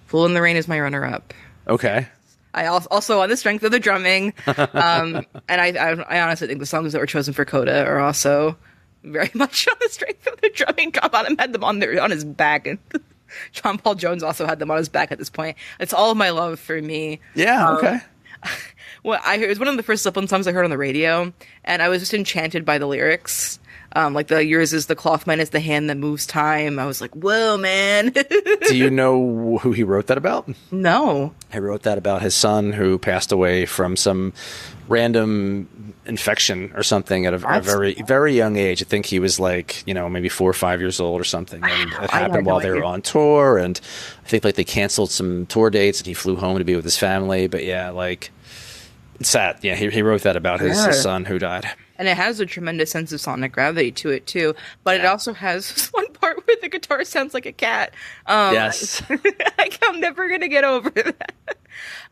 Fool in the Rain is my runner-up. Okay. I also on the strength of the drumming, and I honestly think the songs that were chosen for Coda are also very much on the strength of the drumming. John Bonham had them on his back, and John Paul Jones also had them on his back at this point. It's all of my love for me. Yeah. Okay. Well, it was one of the first Zeppelin songs I heard on the radio, and I was just enchanted by the lyrics. Like the yours is the cloth minus the hand that moves time. I was like, whoa, man. Do you know who he wrote that about? No. He wrote that about his son who passed away from some random infection or something at a very, very young age. I think he was like, maybe 4 or 5 years old or something. And it happened while they were on tour. And I think like they canceled some tour dates and he flew home to be with his family. But yeah, like it's sad. Yeah, he wrote that about his son who died. And it has a tremendous sense of sonic gravity to it, too. But it also has this one part where the guitar sounds like a cat. Yes. I'm never going to get over that.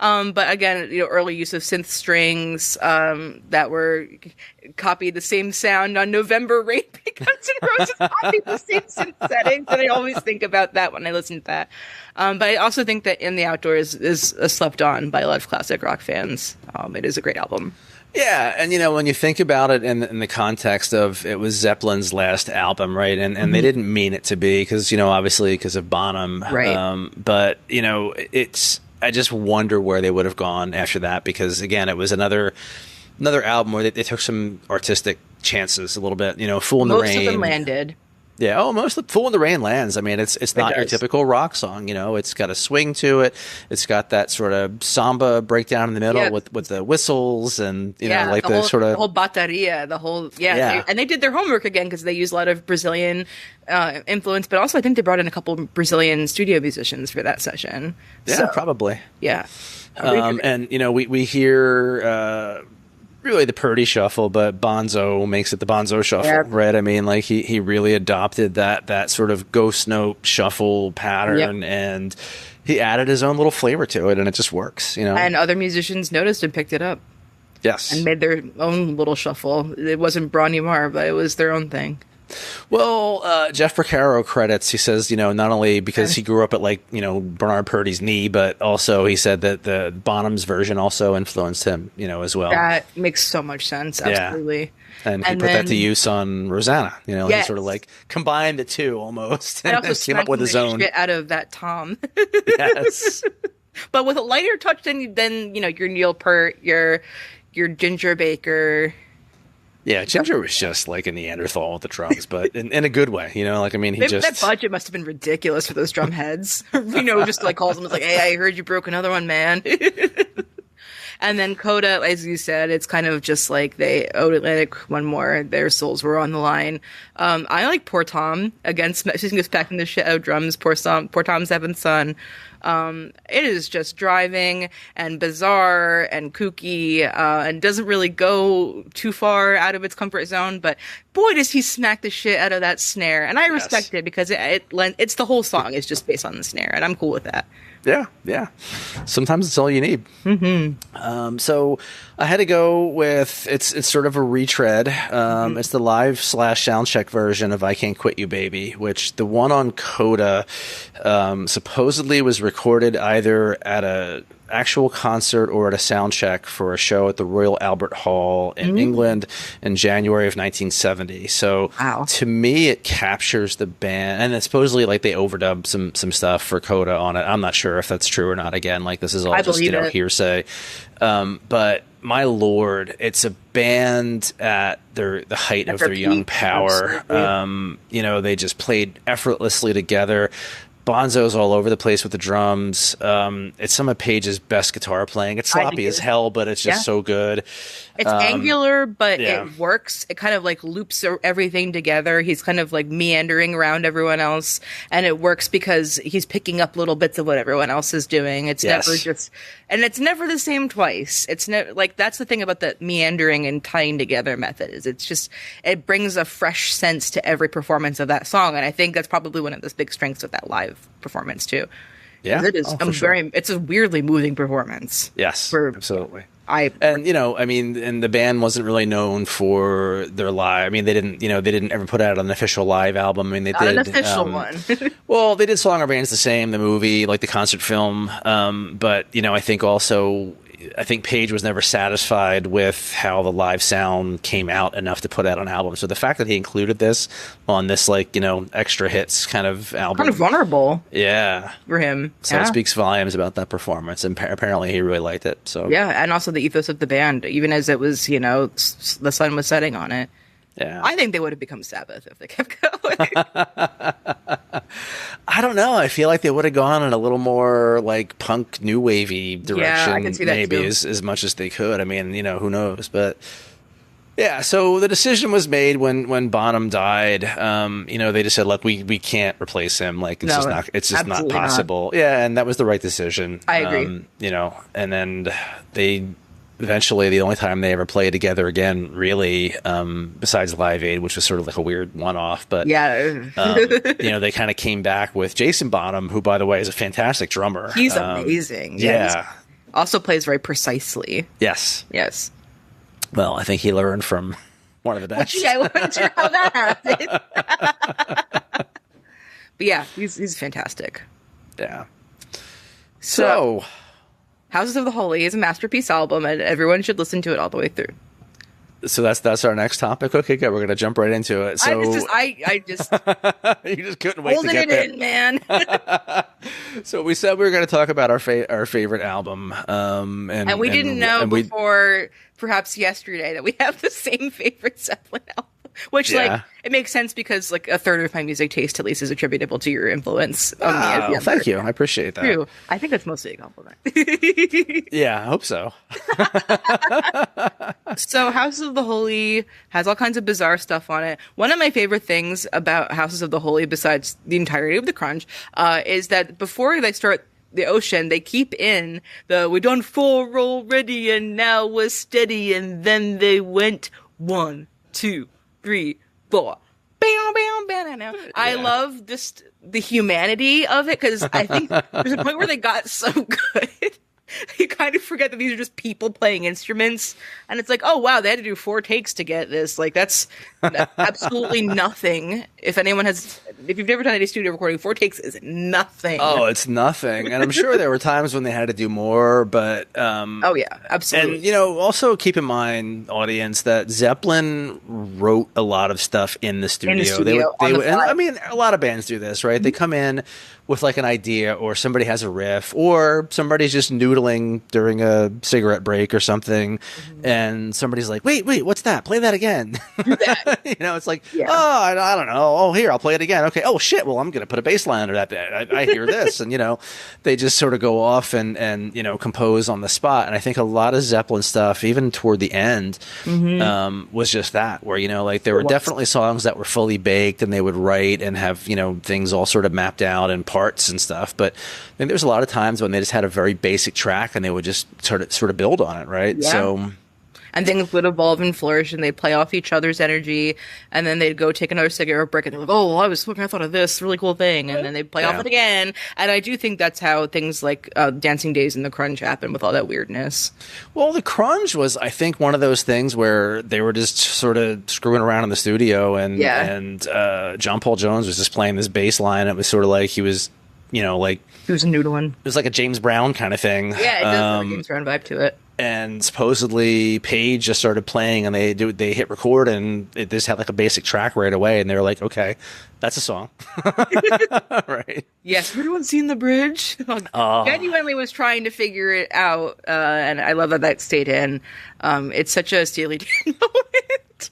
But again, early use of synth strings that were copied the same sound on November Rain Guns N' Roses copied the same synth settings. And I always think about that when I listen to that. But I also think that In the Outdoors is slept on by a lot of classic rock fans. It is a great album. Yeah, and when you think about it in the context of it was Zeppelin's last album, right? And they didn't mean it to be because, obviously because of Bonham. Right. But, I just wonder where they would have gone after that because, again, it was another album where they took some artistic chances a little bit. Fool in the Rain. Most of them landed. Yeah, most of Fool in the Rain lands. I mean, it's not your typical rock song, It's got a swing to it. It's got that sort of samba breakdown in the middle with the whistles and, like the whole, sort of... the whole bateria, and they did their homework again because they used a lot of Brazilian influence, but also I think they brought in a couple Brazilian studio musicians for that session. Yeah, so, probably. Yeah. And, we hear... really the Purdy shuffle, but Bonzo makes it the Bonzo shuffle, right? I mean, like he really adopted that sort of ghost note shuffle pattern, and he added his own little flavor to it, and it just works, And other musicians noticed and picked it up. Yes, and made their own little shuffle. It wasn't Bronny Mar, but it was their own thing. Well, Jeff Porcaro credits, he says, not only because he grew up at Bernard Purdy's knee, but also he said that the Bonham's version also influenced him, as well. That makes so much sense. Absolutely. Yeah. And he put that to use on Rosanna, he sort of like combined the two almost and came up with his own. Shit out of that Tom. Yes. But with a lighter touch than your Neil Peart, your Ginger Baker. Yeah, Ginger was just like a Neanderthal with the drums, but in a good way, that budget must have been ridiculous for those drum heads. Just like calls them, like, hey, I heard you broke another one, man. And then Coda, as you said, it's kind of just like they owed Atlantic one more. Their souls were on the line. I like Poor Tom. Again, she's just packing the shit out of drums. Poor Tom's seventh son. It is just driving and bizarre and kooky, and doesn't really go too far out of its comfort zone. But boy, does he smack the shit out of that snare. And I respect it because it's the whole song is just based on the snare, and I'm cool with that. Yeah. Sometimes it's all you need. Mm-hmm. So I had to go with it's sort of a retread. It's the live / soundcheck version of "I Can't Quit You, Baby," which the one on Coda supposedly was recorded either at a actual concert or at a sound check for a show at the Royal Albert Hall in England in January of 1970. So to me, it captures the band, and it's supposedly like they overdubbed some stuff for Coda on it. I'm not sure if that's true or not. Again, like this is all just hearsay. But my lord, it's a band at the height of their young power. They just played effortlessly together. Bonzo's all over the place with the drums. It's some of Page's best guitar playing. It's sloppy as hell, but it's just so good. It's angular, but it works. It kind of like loops everything together. He's kind of like meandering around everyone else, and it works because he's picking up little bits of what everyone else is doing. It's never just, and it's never the same twice. It's never like that's the thing about the meandering and tying together method is it brings a fresh sense to every performance of that song, and I think that's probably one of the big strengths of that live performance too. Yeah, it is it's a weirdly moving performance. Yes, absolutely. And the band wasn't really known for their live. I mean, they didn't ever put out an official live album. I mean, they did an official one. Well, they did Song of Remains the Same, the movie, like the concert film. But I think Page was never satisfied with how the live sound came out enough to put out an album. So the fact that he included this on this extra hits kind of album, kind of vulnerable, for him. So it speaks volumes about that performance, and apparently he really liked it. So and also the ethos of the band, even as it was the sun was setting on it. Yeah. I think they would have become Sabbath if they kept going. I don't know. I feel like they would have gone in a little more like punk new wavy direction, I can see that maybe too. as much as they could. I mean, who knows? But yeah, so the decision was made when Bonham died. They just said, look, we can't replace him. Like it's just not possible. Yeah, and that was the right decision. I agree. And then they eventually, the only time they ever played together again, really, besides Live Aid, which was sort of like a weird one-off, but they kind of came back with Jason Bonham, who, by the way, is a fantastic drummer. He's amazing. Yeah. Also plays very precisely. Yes. Well, I think he learned from one of the best. I wonder how that happened. But yeah, he's fantastic. Yeah. So Houses of the Holy is a masterpiece album, and everyone should listen to it all the way through. So that's our next topic. Okay, good. We're gonna jump right into it. So I just you just couldn't wait to get there, man. So we said we were going to talk about our favorite album, and we didn't know before, perhaps yesterday, that we have the same favorite Zeppelin album. Which, it makes sense because, a third of my music taste, at least, is attributable to your influence on me as younger. Thank you. I appreciate that. True. I think that's mostly a compliment. Yeah, I hope so. So, Houses of the Holy has all kinds of bizarre stuff on it. One of my favorite things about Houses of the Holy, besides the entirety of the crunch, is that before they start the ocean, they keep in we done 4 already and now we're steady, and then they went 1, 2, 3, 4. Bam, bam, bam, bam. I love just the humanity of it, because I think there's a point where they got so good. You kind of forget that these are just people playing instruments, and it's like, oh wow, they had to do 4 takes to get this. That's absolutely nothing. If you've never done any studio recording, 4 takes is nothing. Oh, it's nothing. And I'm sure there were times when they had to do more, but oh yeah, absolutely. And also keep in mind, audience, that Zeppelin wrote a lot of stuff in the studio. And I mean, a lot of bands do this, right? Mm-hmm. They come in with an idea, or somebody has a riff, or somebody's just noodling during a cigarette break or something, and somebody's like, wait, what's that? Play that again. Do that. It's like, oh, I don't know. Oh, here, I'll play it again. Okay. Oh shit. Well, I'm going to put a bass line under that. I hear this. And, they just sort of go off and compose on the spot. And I think a lot of Zeppelin stuff, even toward the end, was just that, where, there were definitely songs that were fully baked, and they would write and have, things all sort of mapped out and parts and stuff. But I think there's a lot of times when they just had a very basic track and they would just sort of build on it, right? Yeah. So, and things would evolve and flourish, and they'd play off each other's energy, and then they'd go take another cigarette break, and they're like, oh, I thought of this really cool thing, and then they'd play off it again. And I do think that's how things like Dancing Days and the Crunch happened, with all that weirdness. Well, the Crunch was, I think, one of those things where they were just sort of screwing around in the studio, and John Paul Jones was just playing this bass line. It was sort of like he was, he was noodling. It was like a James Brown kind of thing. Yeah, it does have a James Brown vibe to it. And supposedly Page just started playing, and they hit record, and it just had a basic track right away, and they were like, okay, that's a song. Right. Yes, everyone's seen the bridge. Genuinely was trying to figure it out, and I love that stayed in. It's such a Steely Dan moment.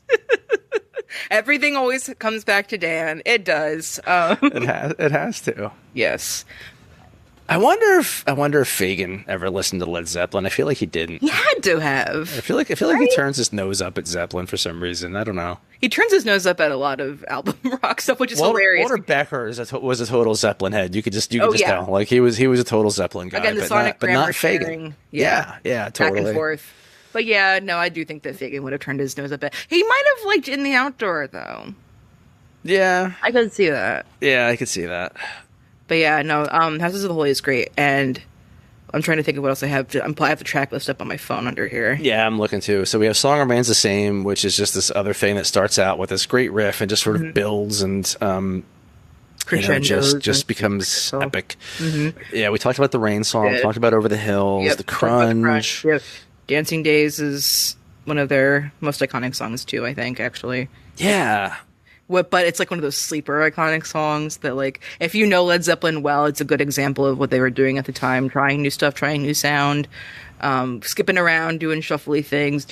Everything always comes back to Dan. It does. It has to. Yes. I wonder if Fagan ever listened to Led Zeppelin. I feel like he didn't. He had to have. I feel like he turns his nose up at Zeppelin for some reason. I don't know. He turns his nose up at a lot of album rock stuff, which is hilarious. Walter Becker was a total Zeppelin head. You could just tell. He was a total Zeppelin guy. Again, the sonic but not Fagan. Yeah, totally. Back and forth. But yeah, no, I do think that Fagan would have turned his nose up at. He might have liked In the Outdoor, though. Yeah, I could see that. Yeah, I could see that. But yeah, no, Houses of the Holy is great, and I'm trying to think of what else I have. I have the track list up on my phone under here. Yeah, I'm looking too. So we have Song Remains the Same, which is just this other thing that starts out with this great riff and just sort of builds and just becomes epic. Mm-hmm. Yeah, we talked about the Rain song, talked about Over the Hills, the Crunch. Yep. Dancing Days is one of their most iconic songs too, I think, actually. Yeah. But it's one of those sleeper iconic songs that, if you know Led Zeppelin well, it's a good example of what they were doing at the time, trying new stuff, trying new sound, skipping around, doing shuffly things,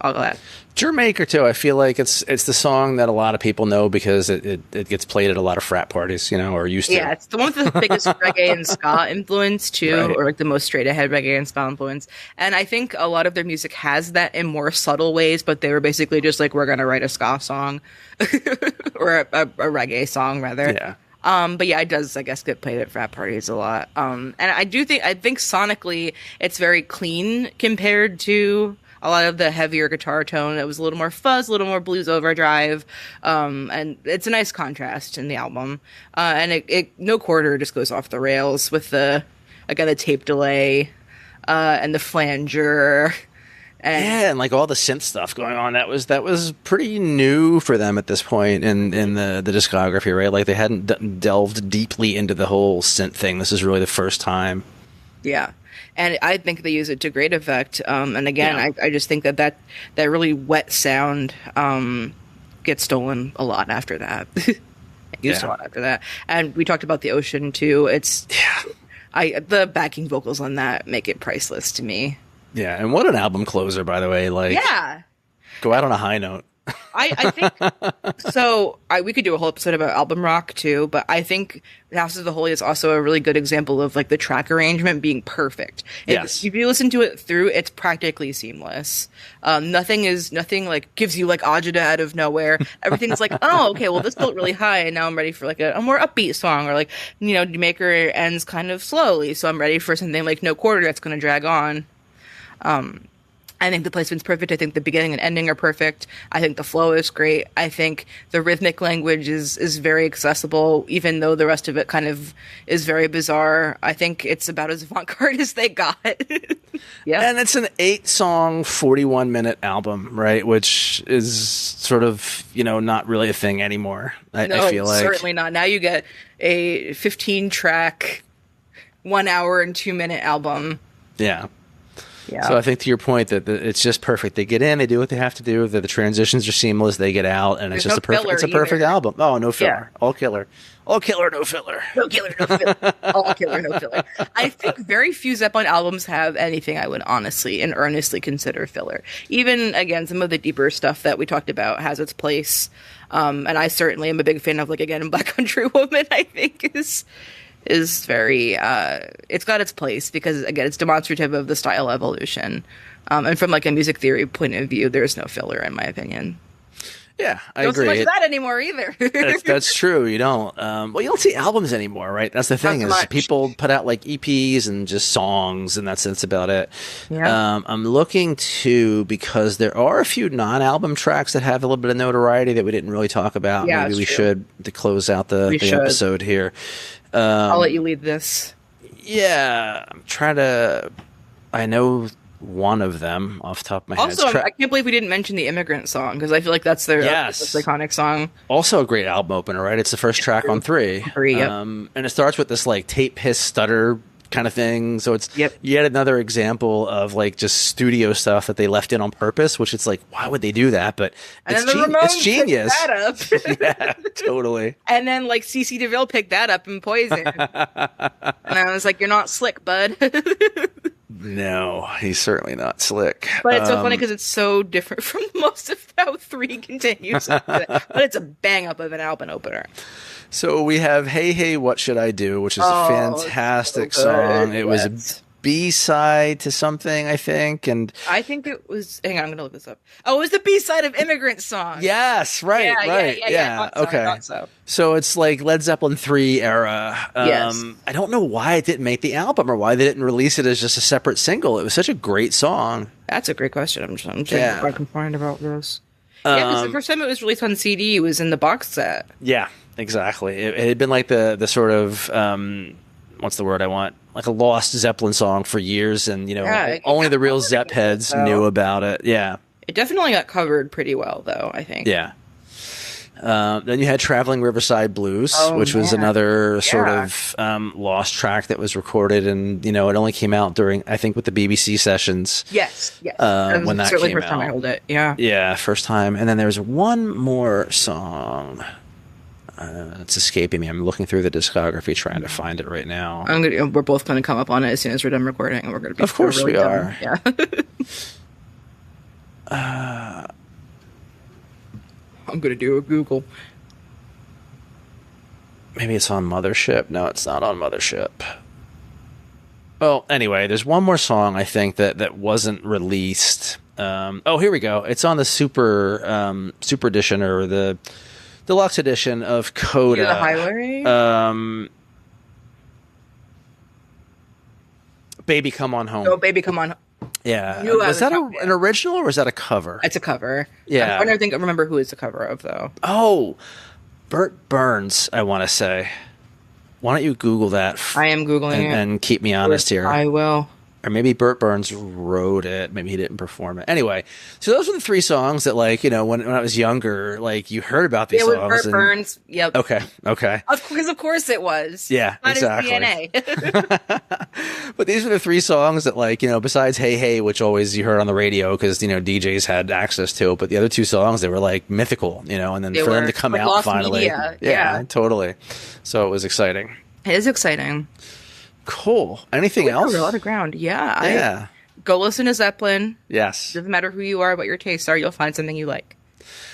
all that. Jamaica too. I feel like it's the song that a lot of people know because it gets played at a lot of frat parties, or used to. Yeah, it's the one with the biggest reggae and ska influence too, Right. or like the most straight ahead reggae and ska influence. And I think a lot of their music has that in more subtle ways, but they were basically just like, we're gonna write a ska song or a reggae song rather. Yeah. But yeah, it does, I guess, get played at frat parties a lot. And I think sonically it's very clean compared to a lot of the heavier guitar tone. It was a little more fuzz, a little more blues overdrive. And it's a nice contrast in the album. And it no quarter just goes off the rails with the tape delay, and the flanger. And like all the synth stuff going on, that was pretty new for them at this point in the discography, right? Like they hadn't delved deeply into the whole synth thing. This is really the first time. Yeah. And I think they use it to great effect. And again, Yeah. I just think that really wet sound gets stolen a lot after that. Used a lot after that. And we talked about the ocean too. The backing vocals on that make it priceless to me. Yeah, and what an album closer, by the way. Like, Yeah. go out on a high note. I think so. We could do a whole episode about album rock too, but I think House of the Holy is also a really good example of like the track arrangement being perfect. Yes. If you listen to it through, it's practically seamless. Nothing like gives you like agita out of nowhere. Everything's like, oh, okay, well this felt really high, and now I'm ready for like a more upbeat song, or like Maker ends kind of slowly, so I'm ready for something like No Quarter that's going to drag on. I think the placement's perfect. I think the beginning and ending are perfect. I think the flow is great. I think the rhythmic language is very accessible, even though the rest of it kind of is very bizarre. I think it's about as avant-garde as they got. Yeah. And it's an 8-song, 41-minute album, right? Which is sort of, not really a thing anymore. I feel like. Certainly not. Now you get a 15-track, 1 hour and 2-minute album. Yeah. Yeah. So I think to your point that it's just perfect. They get in, they do what they have to do. The transitions are seamless. They get out, and it's just a perfect album. Oh, no filler, all killer, no filler, no killer, no filler, all killer, no filler. I think very few Zeppelin albums have anything I would honestly and earnestly consider filler. Even again, some of the deeper stuff that we talked about has its place, and I certainly am a big fan of Black Country Woman. I think is very it's got its place because again it's demonstrative of the style evolution, and from a music theory point of view there's no filler in my opinion. Yeah, I don't agree. Don't see much of that anymore either. That's true. You don't. Well, you don't see albums anymore, right? That's the thing people put out EPs and just songs, and that's about it. Yeah. I'm looking too because there are a few non-album tracks that have a little bit of notoriety that we didn't really talk about. Yeah, maybe we should to close out the episode here. I'll let you lead this. Yeah, I'm trying to. I know one of them off the top of my head. Also, I can't believe we didn't mention the Immigrant song because I feel like that's their most iconic song. Also a great album opener, right? It's the first track on 3. 3, yep. And it starts with this tape hiss stutter kind of thing. So it's yet another example of just studio stuff that they left in on purpose, which it's why would they do that? But it's genius. That up. Yeah, totally. And then CeCe DeVille picked that up in Poison. And I was like, you're not slick, bud. No, he's certainly not slick. But it's so funny because it's so different from most of how 3 continues. But it's a bang up of an album opener. So we have Hey Hey What Should I Do, which is a fantastic song. It was a B-side to something, I think. And I think it was, hang on, I'm going to look this up. Oh, it was the B-side of Immigrant Song. Yes, right. Yeah. Okay. So it's Led Zeppelin 3 era. Yes. I don't know why it didn't make the album or why they didn't release it as just a separate single. It was such a great song. That's a great question. I'm quite complained about this. Yeah, because the first time it was released on CD, it was in the box set. Yeah, exactly. It had been the sort of, what's the word I want? A lost Zeppelin song for years, and only the real Zepp heads knew about it. Yeah, it definitely got covered pretty well, though. I think. Yeah. Then you had Traveling Riverside Blues, which was another sort of lost track that was recorded, and it only came out during, I think, with the BBC sessions. Yes. When that certainly came first time I heard it. Yeah. Yeah, first time, and then there's one more song. It's escaping me. I'm looking through the discography trying to find it right now. We're both going to come up on it as soon as we're done recording, and we're going to be. Of course, really we are. Yeah. I'm gonna do a Google. Maybe it's on Mothership. No, it's not on Mothership. Well, anyway, there's one more song I think that wasn't released. Oh, here we go. It's on the super edition or the deluxe edition of Coda. The highway. Baby Come On Home. Oh, Baby Come On. Yeah. Was that an original or was that a cover? It's a cover. Yeah. I don't remember who it's a cover of though. Oh, Burt Burns, I want to say. Why don't you Google that? I am Googling it. And keep me honest here. I will. Or maybe Burt Burns wrote it. Maybe he didn't perform it. Anyway, so those were the three songs that, like, you know, when I was younger, like, you heard about these songs. Burt Burns. Yep. Okay. Because of course it was. Yeah, Not exactly. his DNA. But these were the three songs that, like, you know, besides Hey Hey, which always you heard on the radio because, you know, DJs had access to it. But the other two songs, they were, like, mythical, you know, and then for them to come out finally. Media. Yeah, totally. So it was exciting. It is exciting. Cool. Anything else? A lot of ground. Yeah. Yeah. Go listen to Zeppelin. Yes. Doesn't matter who you are, what your tastes are, you'll find something you like.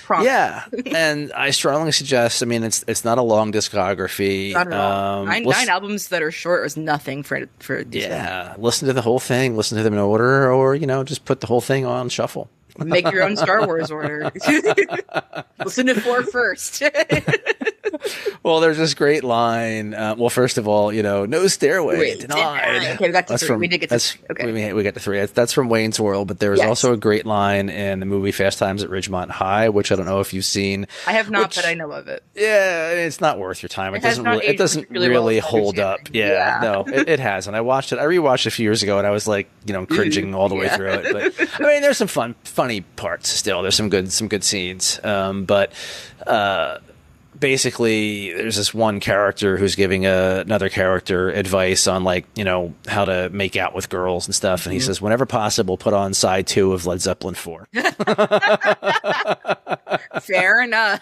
Promise. Yeah, and I strongly suggest. I mean, it's not a long discography. Not at all. Nine albums that are short is nothing for yeah. Listen to the whole thing. Listen to them in order, or you know, just put the whole thing on shuffle. Make your own Star Wars order. Listen to 4 first. Well, there's this great line. Well, first of all, you know, no stairway denied. Okay, we got to 3. We did get to 3. Okay. We got to 3. That's from Wayne's World, but there was also a great line in the movie Fast Times at Ridgemont High, which I don't know if you've seen. I have not, but I know of it. Yeah, it's not worth your time. It doesn't really hold up. Yeah, no, it hasn't. I rewatched it a few years ago, and I was like, you know, cringing all the way through it. But I mean, there's some funny parts still. There's some good scenes, but. Basically, there's this one character who's giving another character advice on, like, you know, how to make out with girls and stuff. And he says, whenever possible, put on side 2 of Led Zeppelin 4. Fair enough.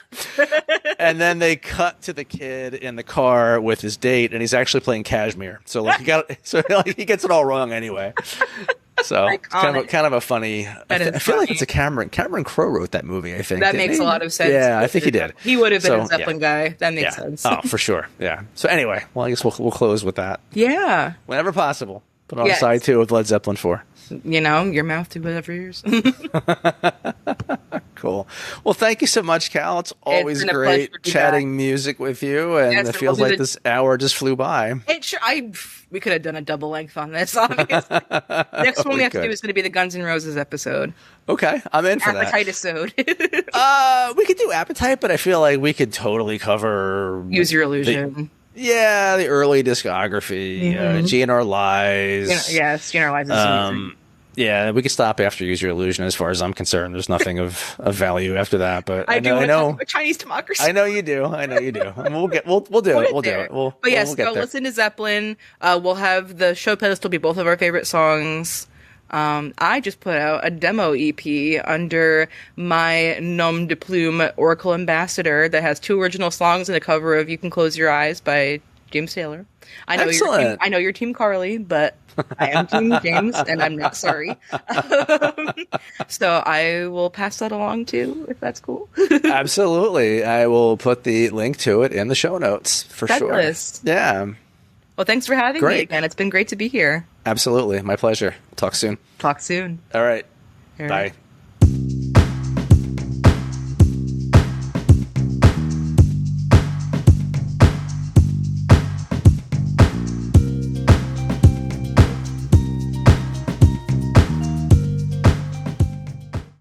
And then they cut to the kid in the car with his date, and he's actually playing Kashmir. So, like, he gets it all wrong anyway. So kind of a funny. I feel like it's a Cameron Crowe wrote that movie. I think that makes a lot of sense. Yeah, I think he did. He would have been a Zeppelin guy. That makes sense. Oh, for sure. Yeah. So anyway, well, I guess we'll close with that. Yeah. Whenever possible, put on side 2 of Led Zeppelin 4. You know, your mouth to whatever yours. Cool. Well, thank you so much, Cal. It's always great chatting music with you, and it feels like this hour just flew by. We could have done a double length on this, obviously. Next one we have to do is going to be the Guns N' Roses episode. Okay, I'm in for that. Appetite-isode. We could do Appetite, but I feel like we could totally cover Use Your Illusion. The early discography, GNR Lies. GNR Lies is amazing. Yeah, we could stop after Use Your Illusion. As far as I'm concerned, there's nothing of value after that. But I know Chinese Democracy. I know you do. And we'll do it. We'll do it. But yes, go listen to Zeppelin. We'll have the show playlist will be both of our favorite songs. I just put out a demo EP under my nom de plume Oracle Ambassador that has 2 original songs and a cover of You Can Close Your Eyes by James Taylor. I know you're Team Carly, but I am Team James, and I'm not sorry. So I will pass that along too, if that's cool. Absolutely. I will put the link to it in the show notes for sure. Yeah. Well, thanks for having me again. It's been great to be here. Absolutely. My pleasure. Talk soon. Talk soon. All right. Bye.